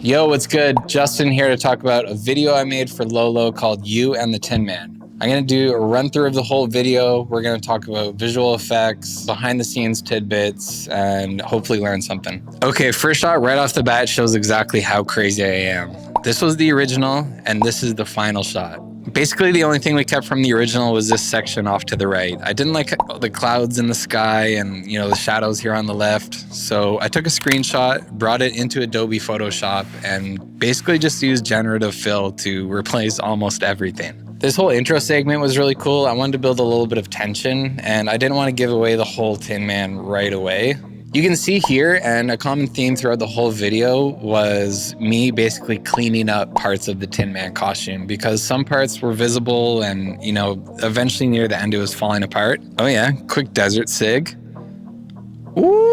Yo, what's good? Justin here to talk about a video I made for LØLØ called You and the Tin Man. I'm going to do a run through of the whole video. We're going to talk about visual effects, behind the scenes tidbits, and hopefully learn something. Okay, first shot right off the bat shows exactly how crazy I am. This was the original, and this is the final shot. Basically, the only thing we kept from the original was this section off to the right. I didn't like the clouds in the sky and, the shadows here on the left. So I took a screenshot, brought it into Adobe Photoshop, and basically just used generative fill to replace almost everything. This whole intro segment was really cool. I wanted to build a little bit of tension, and I didn't want to give away the whole Tin Man right away. You can see here, and a common theme throughout the whole video was me basically cleaning up parts of the Tin Man costume because some parts were visible and, eventually near the end it was falling apart. Oh yeah, quick desert sig. Ooh.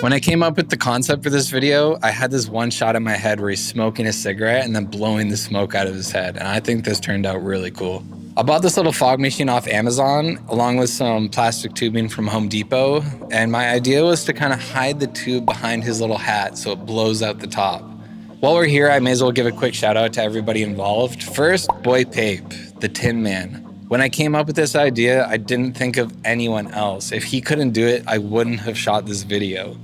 When I came up with the concept for this video, I had this one shot in my head where he's smoking a cigarette and then blowing the smoke out of his head, and I think this turned out really cool. I bought this little fog machine off Amazon along with some plastic tubing from Home Depot, and my idea was to kind of hide the tube behind his little hat so it blows out the top. While we're here, I may as well give a quick shout out to everybody involved. First, Boy Pape, the Tin Man. When I came up with this idea, I didn't think of anyone else. If he couldn't do it, I wouldn't have shot this video.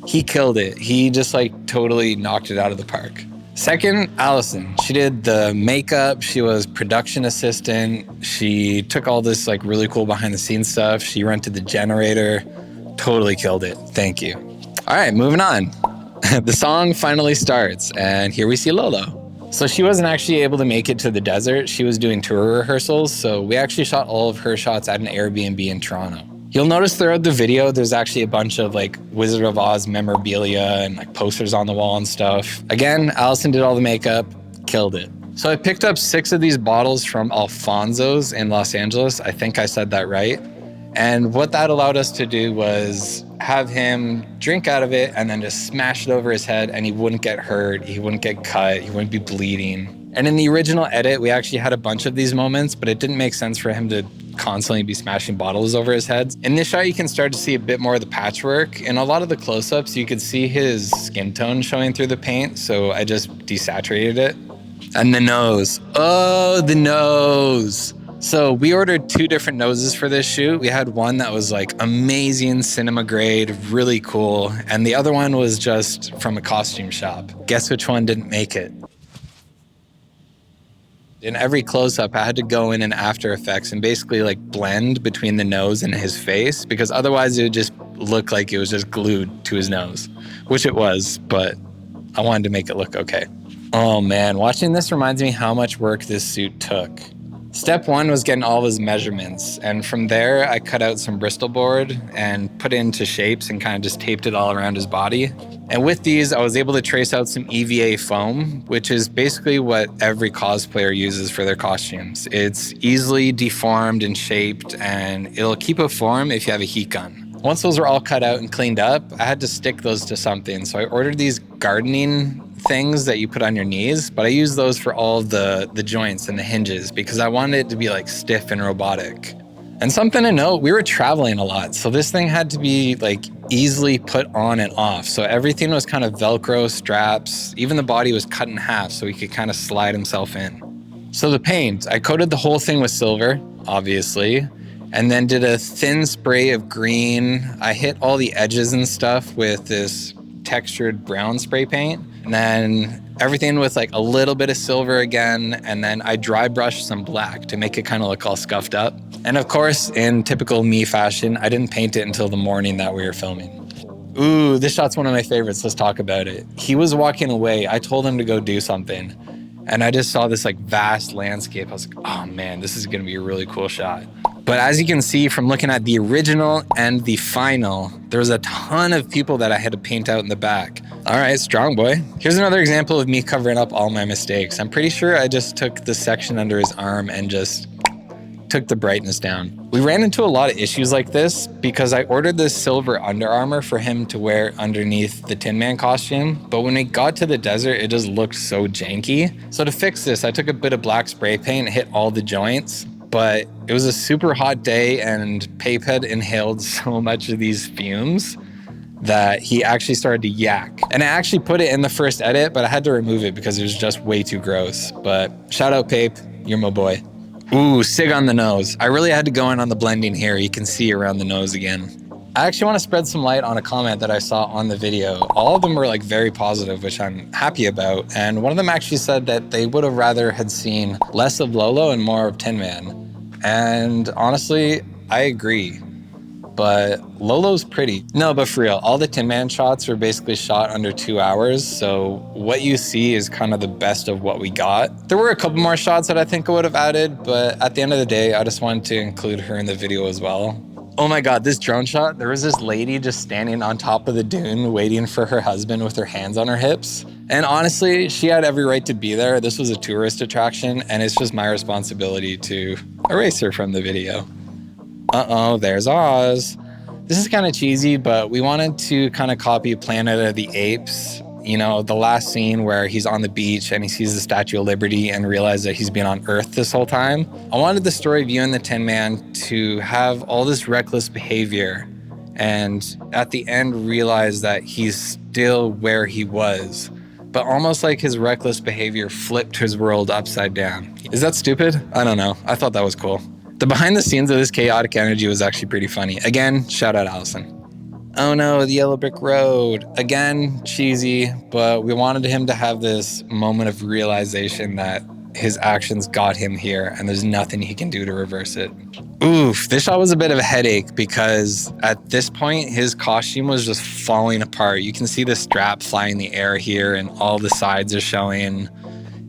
He killed it. He just totally knocked it out of the park. Second, Allison. She did the makeup. She was production assistant. She took all this really cool behind the scenes stuff. She rented the generator. Totally killed it. Thank you. All right, moving on. The song finally starts, and here we see LØLØ. So she wasn't actually able to make it to the desert. She was doing tour rehearsals, so we actually shot all of her shots at an Airbnb in Toronto. You'll notice throughout the video, there's actually a bunch of Wizard of Oz memorabilia and posters on the wall and stuff. Again, Allison did all the makeup, killed it. So I picked up 6 of these bottles from Alfonso's in Los Angeles. I think I said that right. And what that allowed us to do was have him drink out of it and then just smash it over his head, and he wouldn't get hurt, he wouldn't get cut, he wouldn't be bleeding. And in the original edit, we actually had a bunch of these moments, but it didn't make sense for him to constantly be smashing bottles over his head. In this shot, you can start to see a bit more of the patchwork. In a lot of the close-ups, you could see his skin tone showing through the paint, so I just desaturated it. And the nose. Oh, the nose. So we ordered 2 different noses for this shoot. We had one that was amazing cinema grade, really cool, and the other one was just from a costume shop. Guess which one didn't make it? In every close-up, I had to go in After Effects and basically blend between the nose and his face, because otherwise it would just look like it was just glued to his nose, which it was, but I wanted to make it look okay. Oh man, watching this reminds me how much work this suit took. Step 1 was getting all of his measurements, and from there I cut out some Bristol board and put it into shapes and kind of just taped it all around his body. And with these, I was able to trace out some EVA foam, which is basically what every cosplayer uses for their costumes. It's easily deformed and shaped, and it'll keep a form if you have a heat gun. Once those were all cut out and cleaned up, I had to stick those to something. So I ordered these gardening things that you put on your knees, but I used those for all the joints and the hinges because I wanted it to be stiff and robotic. And something to note, we were traveling a lot, so this thing had to be easily put on and off. So everything was kind of Velcro straps. Even the body was cut in half so he could kind of slide himself in. So the paint, I coated the whole thing with silver, obviously, and then did a thin spray of green. I hit all the edges and stuff with this textured brown spray paint, and then everything with a little bit of silver again, and then I dry brushed some black to make it kind of look all scuffed up. And of course, in typical me fashion, I didn't paint it until the morning that we were filming. Ooh, this shot's one of my favorites. Let's talk about it. He was walking away. I told him to go do something, and I just saw this vast landscape. I was like, oh man, this is gonna be a really cool shot. But as you can see from looking at the original and the final, there was a ton of people that I had to paint out in the back. All right, strong boy. Here's another example of me covering up all my mistakes. I'm pretty sure I just took the section under his arm and just took the brightness down. We ran into a lot of issues like this because I ordered this silver Under Armour for him to wear underneath the Tin Man costume, but when we got to the desert, it just looked so janky. So to fix this, I took a bit of black spray paint and hit all the joints, but it was a super hot day and Pape had inhaled so much of these fumes that he actually started to yak. And I actually put it in the first edit, but I had to remove it because it was just way too gross. But shout out Pape, you're my boy. Ooh, sig on the nose. I really had to go in on the blending here. You can see around the nose again. I actually want to spread some light on a comment that I saw on the video. All of them were like very positive, which I'm happy about. And one of them actually said that they would have rather had seen less of LØLØ and more of Tin Man. And honestly, I agree. But LÖLÖ's pretty. No, but for real, all the Tin Man shots were basically shot under 2 hours. So what you see is kind of the best of what we got. There were a couple more shots that I think I would have added, but at the end of the day, I just wanted to include her in the video as well. Oh my God, this drone shot, there was this lady just standing on top of the dune waiting for her husband with her hands on her hips. And honestly, she had every right to be there. This was a tourist attraction, and it's just my responsibility to erase her from the video. Uh-oh, there's Oz. This is kind of cheesy, but we wanted to kind of copy Planet of the Apes. You know, the last scene where he's on the beach and he sees the Statue of Liberty and realizes that he's been on Earth this whole time. I wanted the story of you and the Tin Man to have all this reckless behavior and at the end realize that he's still where he was, but almost like his reckless behavior flipped his world upside down. Is that stupid? I don't know. I thought that was cool. The behind the scenes of this chaotic energy was actually pretty funny. Again, shout out Allison. Oh no, the yellow brick road. Again, cheesy, but we wanted him to have this moment of realization that his actions got him here and there's nothing he can do to reverse it. Oof, this shot was a bit of a headache because at this point, his costume was just falling apart. You can see the strap fly in the air here and all the sides are showing.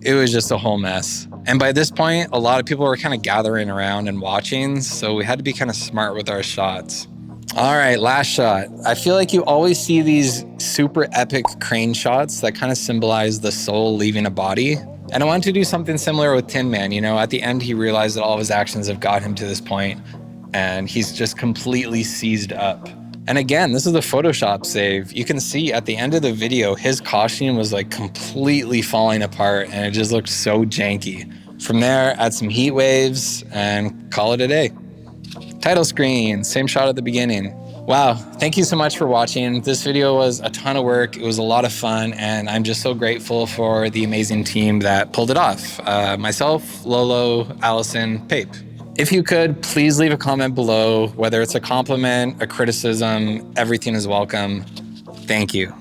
It was just a whole mess. And by this point, a lot of people were kind of gathering around and watching, so we had to be kind of smart with our shots. All right, last shot. I feel like you always see these super epic crane shots that kind of symbolize the soul leaving a body. And I wanted to do something similar with Tin Man. You know, at the end, he realized that all of his actions have got him to this point, and he's just completely seized up. And again, this is a Photoshop save. You can see at the end of the video, his costume was like completely falling apart, and it just looked so janky. From there, add some heat waves and call it a day. Title screen, same shot at the beginning. Wow, thank you so much for watching. This video was a ton of work. It was a lot of fun, and I'm just so grateful for the amazing team that pulled it off. Myself, LØLØ, Allison, Pape. If you could, please leave a comment below, whether it's a compliment, a criticism, everything is welcome. Thank you.